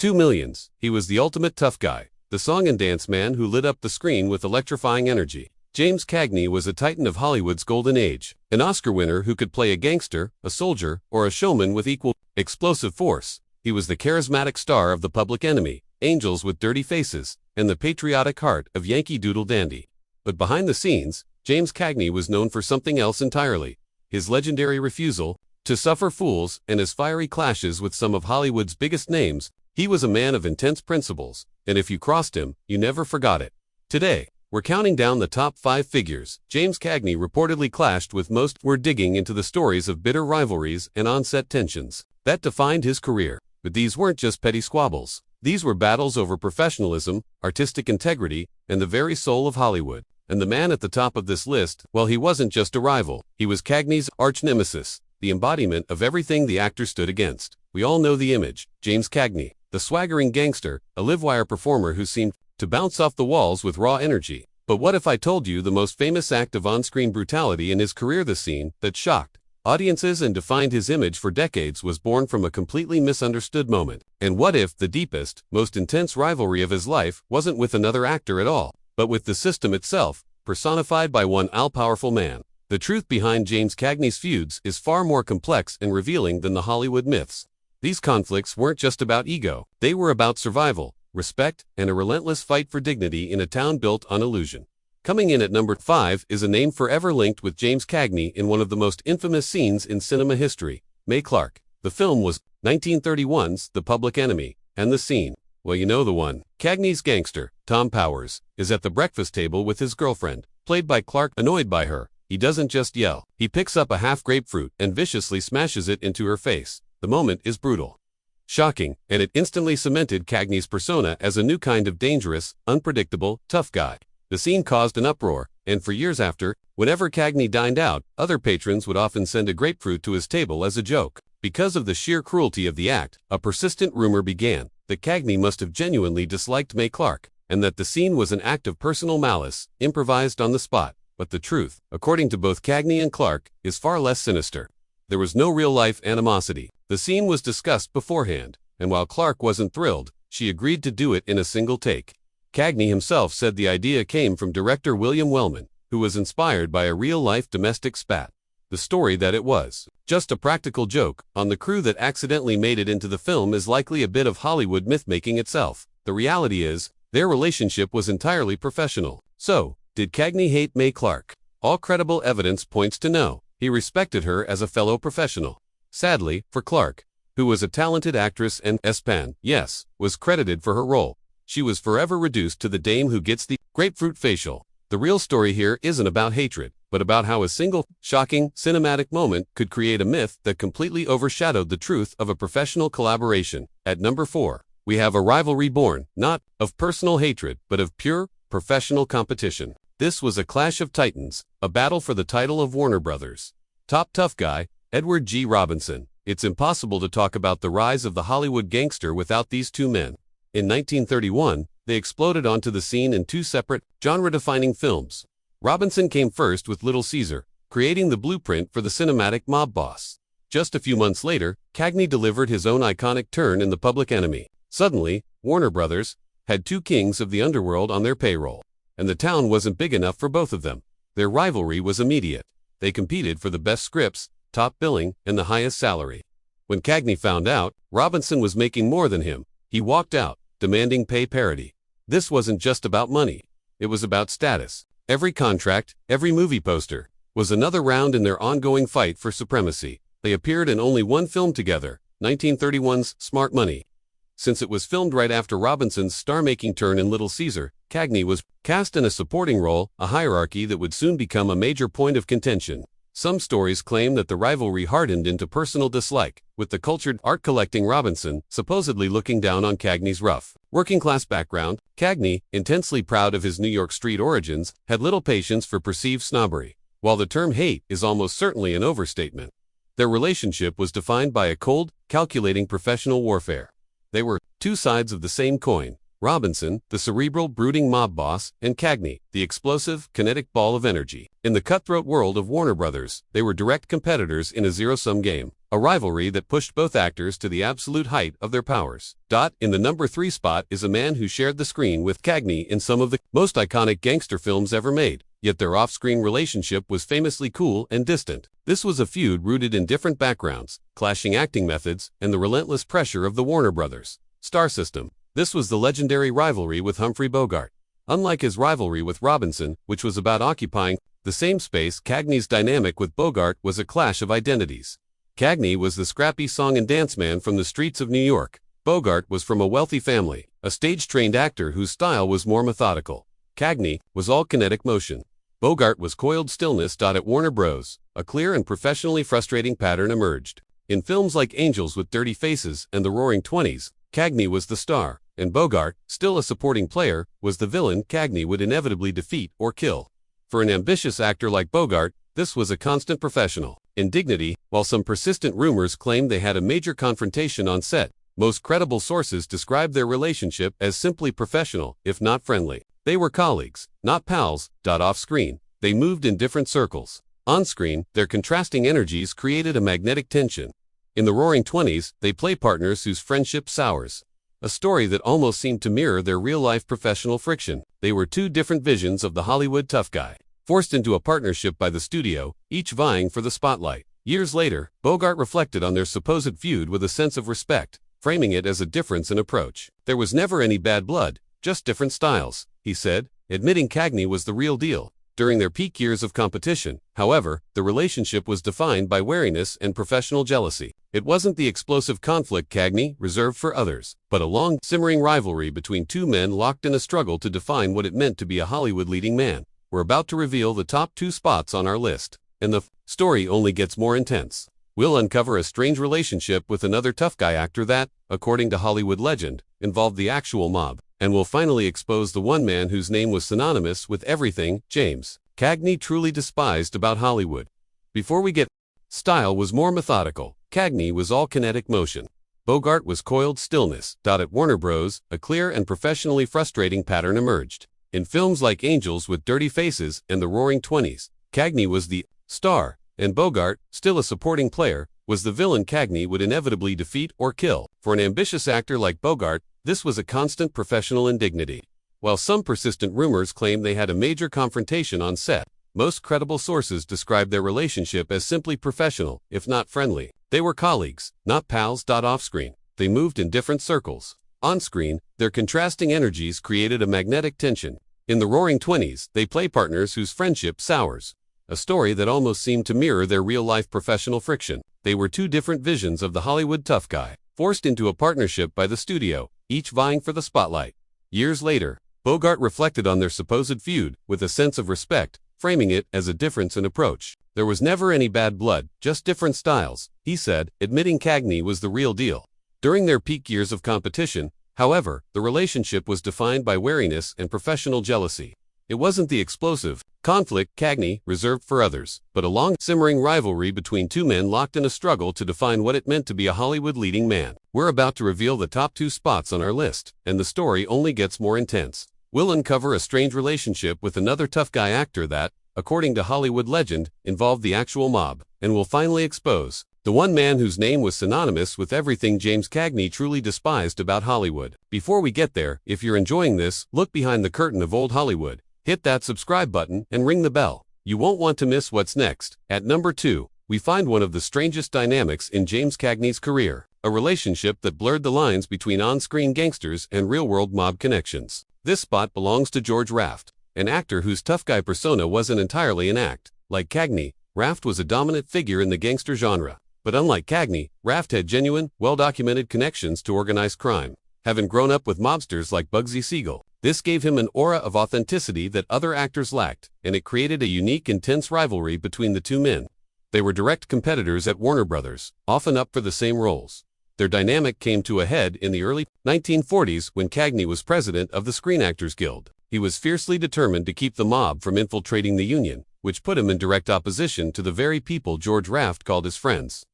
2 millions. He was the ultimate tough guy, the song and dance man who lit up the screen with electrifying energy. James Cagney was a titan of Hollywood's golden age, an Oscar winner who could play a gangster, a soldier, or a showman with equal explosive force. He was the charismatic star of The Public Enemy, Angels with Dirty Faces, and the patriotic heart of Yankee Doodle Dandy. But behind the scenes, James Cagney was known for something else entirely: his legendary refusal to suffer fools and his fiery clashes with some of Hollywood's biggest names. He was a man of intense principles, and if you crossed him, you never forgot it. Today, we're counting down the top 5 figures James Cagney reportedly clashed with most. We're digging into the stories of bitter rivalries and on-set tensions that defined his career. But these weren't just petty squabbles. These were battles over professionalism, artistic integrity, and the very soul of Hollywood. And the man at the top of this list, well, he wasn't just a rival. He was Cagney's arch-nemesis, the embodiment of everything the actor stood against. We all know the image: James Cagney, the swaggering gangster, a live-wire performer who seemed to bounce off the walls with raw energy. But what if I told you the most famous act of on-screen brutality in his career, the scene that shocked audiences and defined his image for decades, was born from a completely misunderstood moment? And what if the deepest, most intense rivalry of his life wasn't with another actor at all, but with the system itself, personified by one all-powerful man? The truth behind James Cagney's feuds is far more complex and revealing than the Hollywood myths. These conflicts weren't just about ego. They were about survival, respect, and a relentless fight for dignity in a town built on illusion. Coming in at number 5 is a name forever linked with James Cagney in one of the most infamous scenes in cinema history: Mae Clarke. The film was 1931's The Public Enemy, and the scene, well, you know the one. Cagney's gangster, Tom Powers, is at the breakfast table with his girlfriend, played by Clarke. Annoyed by her, he doesn't just yell. He picks up a half grapefruit and viciously smashes it into her face. The moment is brutal, shocking, and it instantly cemented Cagney's persona as a new kind of dangerous, unpredictable, tough guy. The scene caused an uproar, and for years after, whenever Cagney dined out, other patrons would often send a grapefruit to his table as a joke. Because of the sheer cruelty of the act, a persistent rumor began that Cagney must have genuinely disliked Mae Clarke, and that the scene was an act of personal malice, improvised on the spot. But the truth, according to both Cagney and Clarke, is far less sinister. There was no real-life animosity. The scene was discussed beforehand, and while Clarke wasn't thrilled, she agreed to do it in a single take. Cagney himself said the idea came from director William Wellman, who was inspired by a real-life domestic spat. The story that it was just a practical joke on the crew that accidentally made it into the film is likely a bit of Hollywood myth-making itself. The reality is, their relationship was entirely professional. So, did Cagney hate Mae Clarke? All credible evidence points to no. He respected her as a fellow professional. Sadly, for Clarke, who was a talented actress and was credited for her role, she was forever reduced to the dame who gets the grapefruit facial. The real story here isn't about hatred, but about how a single, shocking, cinematic moment could create a myth that completely overshadowed the truth of a professional collaboration. At number 4, we have a rivalry born, not of personal hatred, but of pure, professional competition. This was a clash of titans, a battle for the title of Warner Brothers' top tough guy, Edward G. Robinson. It's impossible to talk about the rise of the Hollywood gangster without these two men. In 1931, they exploded onto the scene in 2 separate, genre-defining films. Robinson came first with Little Caesar, creating the blueprint for the cinematic mob boss. Just a few months later, Cagney delivered his own iconic turn in The Public Enemy. Suddenly, Warner Brothers had 2 kings of the underworld on their payroll, and the town wasn't big enough for both of them. Their rivalry was immediate. They competed for the best scripts, top billing, and the highest salary. When Cagney found out Robinson was making more than him, he walked out, demanding pay parity. This wasn't just about money. It was about status. Every contract, every movie poster, was another round in their ongoing fight for supremacy. They appeared in only one film together, 1931's Smart Money. Since it was filmed right after Robinson's star-making turn in Little Caesar, Cagney was cast in a supporting role, a hierarchy that would soon become a major point of contention. Some stories claim that the rivalry hardened into personal dislike, with the cultured, art-collecting Robinson supposedly looking down on Cagney's rough, working-class background. Cagney, intensely proud of his New York street origins, had little patience for perceived snobbery. While the term hate is almost certainly an overstatement, their relationship was defined by a cold, calculating professional warfare. They were 2 sides of the same coin: Robinson, the cerebral, brooding mob boss, and Cagney, the explosive, kinetic ball of energy. In the cutthroat world of Warner Brothers, they were direct competitors in a zero-sum game. a rivalry that pushed both actors to the absolute height of their powers. In the number 3 spot is a man who shared the screen with Cagney in some of the most iconic gangster films ever made, yet their off-screen relationship was famously cool and distant. This was a feud rooted in different backgrounds, clashing acting methods, and the relentless pressure of the Warner Brothers star system. This was the legendary rivalry with Humphrey Bogart. Unlike his rivalry with Robinson, which was about occupying the same space, Cagney's dynamic with Bogart was a clash of identities. Cagney was the scrappy song and dance man from the streets of New York. Bogart was from a wealthy family, a stage-trained actor whose style was more methodical. Cagney was all kinetic motion. Bogart was coiled stillness. At Warner Bros., a clear and professionally frustrating pattern emerged. In films like Angels with Dirty Faces and The Roaring Twenties, Cagney was the star, and Bogart, still a supporting player, was the villain Cagney would inevitably defeat or kill. For an ambitious actor like Bogart, this was a constant professional indignity. While some persistent rumors claimed they had a major confrontation on set, most credible sources described their relationship as simply professional, if not friendly. They were colleagues, not pals. Off-screen, they moved in different circles. On-screen, their contrasting energies created a magnetic tension. In The Roaring Twenties, they play partners whose friendship sours. A story that almost seemed to mirror their real-life professional friction. They were two different visions of the Hollywood tough guy, forced into a partnership by the studio, each vying for the spotlight. Years later, Bogart reflected on their supposed feud with a sense of respect, framing it as a difference in approach. There was never any bad blood, just different styles, he said, admitting Cagney was the real deal. During their peak years of competition, however, the relationship was defined by wariness and professional jealousy. It wasn't the explosive conflict Cagney reserved for others, but a long, simmering rivalry between two men locked in a struggle to define what it meant to be a Hollywood leading man. We're about to reveal the top 2 spots on our list, and the story only gets more intense. We'll uncover a strange relationship with another tough guy actor that, according to Hollywood legend, involved the actual mob, and we'll finally expose the one man whose name was synonymous with everything James Cagney truly despised about Hollywood. Before we get, style was more methodical. Cagney was all kinetic motion. Bogart was coiled stillness. At Warner Bros., a clear and professionally frustrating pattern emerged. In films like Angels with Dirty Faces and The Roaring Twenties, Cagney was the star, and Bogart, still a supporting player, was the villain Cagney would inevitably defeat or kill. For an ambitious actor like Bogart, this was a constant professional indignity. While some persistent rumors claimed they had a major confrontation on set, most credible sources described their relationship as simply professional, if not friendly. They were colleagues, not pals. Off-screen, they moved in different circles. On-screen, their contrasting energies created a magnetic tension. In The Roaring Twenties, they play partners whose friendship sours. A story that almost seemed to mirror their real-life professional friction. They were two different visions of the Hollywood tough guy, forced into a partnership by the studio, each vying for the spotlight. Years later, Bogart reflected on their supposed feud with a sense of respect, framing it as a difference in approach. There was never any bad blood, just different styles, he said, admitting Cagney was the real deal. During their peak years of competition, however, the relationship was defined by wariness and professional jealousy. It wasn't the explosive conflict Cagney reserved for others, but a long, simmering rivalry between two men locked in a struggle to define what it meant to be a Hollywood leading man. We're about to reveal the top 2 spots on our list, and the story only gets more intense. We'll uncover a strange relationship with another tough guy actor that, according to Hollywood legend, involved the actual mob, and we'll finally expose the one man whose name was synonymous with everything James Cagney truly despised about Hollywood. Before we get there, if you're enjoying this, look behind the curtain of old Hollywood. Hit that subscribe button and ring the bell. You won't want to miss what's next. At number 2, we find one of the strangest dynamics in James Cagney's career, a relationship that blurred the lines between on-screen gangsters and real-world mob connections. This spot belongs to George Raft, an actor whose tough guy persona wasn't entirely an act. Like Cagney, Raft was a dominant figure in the gangster genre. But unlike Cagney, Raft had genuine, well-documented connections to organized crime. Having grown up with mobsters like Bugsy Siegel, this gave him an aura of authenticity that other actors lacked, and it created a unique, intense rivalry between the two men. They were direct competitors at Warner Brothers, often up for the same roles. Their dynamic came to a head in the early 1940s when Cagney was president of the Screen Actors Guild. He was fiercely determined to keep the mob from infiltrating the union, which put him in direct opposition to the very people George Raft called his friends.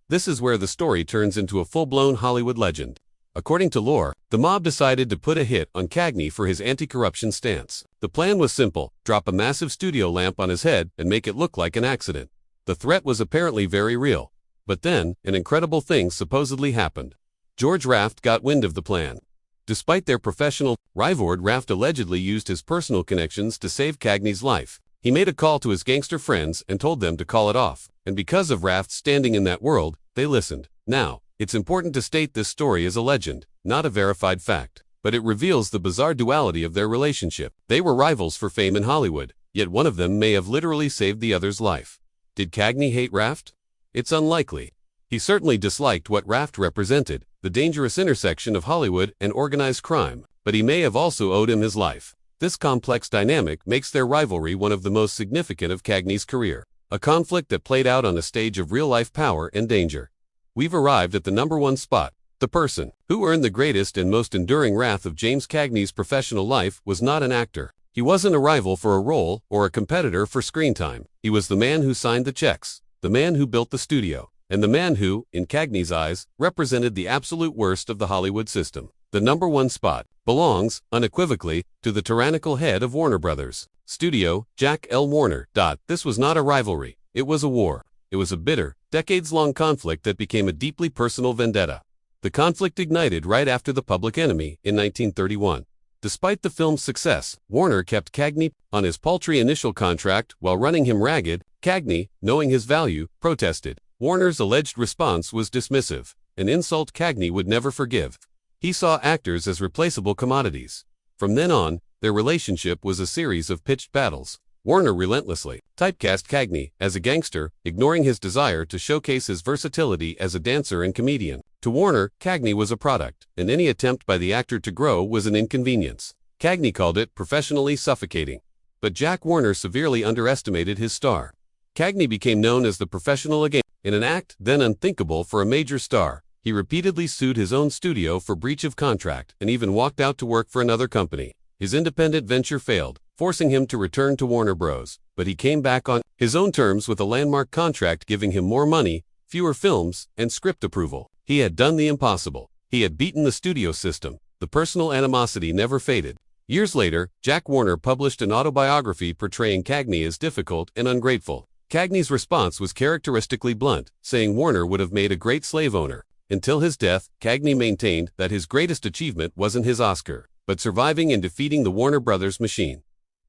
This is where the story turns into a full-blown Hollywood legend. According to lore, the mob decided to put a hit on Cagney for his anti-corruption stance. The plan was simple: drop a massive studio lamp on his head and make it look like an accident. The threat was apparently very real. But then, an incredible thing supposedly happened. George Raft got wind of the plan. Despite their professional rivalry, Raft allegedly used his personal connections to save Cagney's life. He made a call to his gangster friends and told them to call it off, and because of Raft's standing in that world, they listened. Now, it's important to state this story is a legend, not a verified fact, but it reveals the bizarre duality of their relationship. They were rivals for fame in Hollywood, yet one of them may have literally saved the other's life. Did Cagney hate Raft? It's unlikely. He certainly disliked what Raft represented, the dangerous intersection of Hollywood and organized crime, but he may have also owed him his life. This complex dynamic makes their rivalry one of the most significant of Cagney's career, a conflict that played out on a stage of real-life power and danger. We've arrived at the #1 spot. The person who earned the greatest and most enduring wrath of James Cagney's professional life was not an actor. He wasn't a rival for a role or a competitor for screen time. He was the man who signed the checks, the man who built the studio, and the man who, in Cagney's eyes, represented the absolute worst of the Hollywood system. The #1 spot belongs, unequivocally, to the tyrannical head of Warner Brothers Studio, Jack L. Warner. This was not a rivalry. It was a war. It was a bitter, decades-long conflict that became a deeply personal vendetta. The conflict ignited right after The Public Enemy in 1931. Despite the film's success, Warner kept Cagney on his paltry initial contract while running him ragged. Cagney, knowing his value, protested. Warner's alleged response was dismissive, an insult Cagney would never forgive. He saw actors as replaceable commodities. From then on, their relationship was a series of pitched battles. Warner relentlessly typecast Cagney as a gangster, ignoring his desire to showcase his versatility as a dancer and comedian. To Warner, Cagney was a product, and any attempt by the actor to grow was an inconvenience. Cagney called it professionally suffocating. But Jack Warner severely underestimated his star. Cagney became known as the professional again. In an act then unthinkable for a major star, he repeatedly sued his own studio for breach of contract and even walked out to work for another company. His independent venture failed, forcing him to return to Warner Bros., but he came back on his own terms with a landmark contract giving him more money, fewer films, and script approval. He had done the impossible. He had beaten the studio system. The personal animosity never faded. Years later, Jack Warner published an autobiography portraying Cagney as difficult and ungrateful. Cagney's response was characteristically blunt, saying Warner would have made a great slave owner. Until his death, Cagney maintained that his greatest achievement wasn't his Oscar, but surviving and defeating the Warner Brothers machine.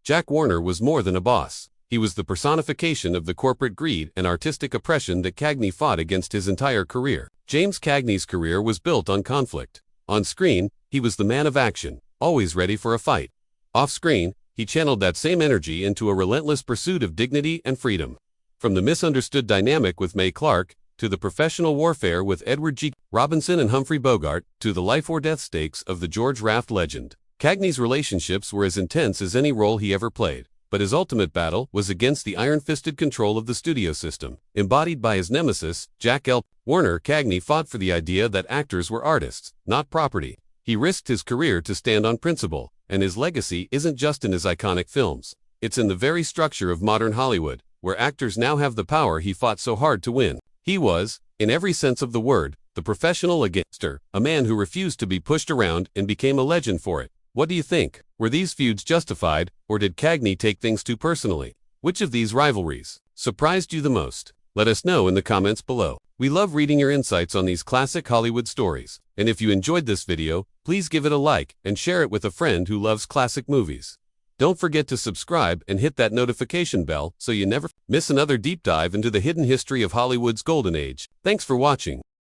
Jack Warner was more than a boss. He was the personification of the corporate greed and artistic oppression that Cagney fought against his entire career. James Cagney's career was built on conflict. On screen, he was the man of action, always ready for a fight. Off screen, he channeled that same energy into a relentless pursuit of dignity and freedom. From the misunderstood dynamic with Mae Clarke, to the professional warfare with Edward G. Robinson and Humphrey Bogart, to the life-or-death stakes of the George Raft legend. Cagney's relationships were as intense as any role he ever played, but his ultimate battle was against the iron-fisted control of the studio system. Embodied by his nemesis, Jack L. Warner, Cagney fought for the idea that actors were artists, not property. He risked his career to stand on principle, and his legacy isn't just in his iconic films. It's in the very structure of modern Hollywood, where actors now have the power he fought so hard to win. He was, in every sense of the word, the professional gangster, a man who refused to be pushed around and became a legend for it. What do you think? Were these feuds justified, or did Cagney take things too personally? Which of these rivalries surprised you the most? Let us know in the comments below. We love reading your insights on these classic Hollywood stories. And if you enjoyed this video, please give it a like and share it with a friend who loves classic movies. Don't forget to subscribe and hit that notification bell so you never miss another deep dive into the hidden history of Hollywood's golden age. Thanks for watching.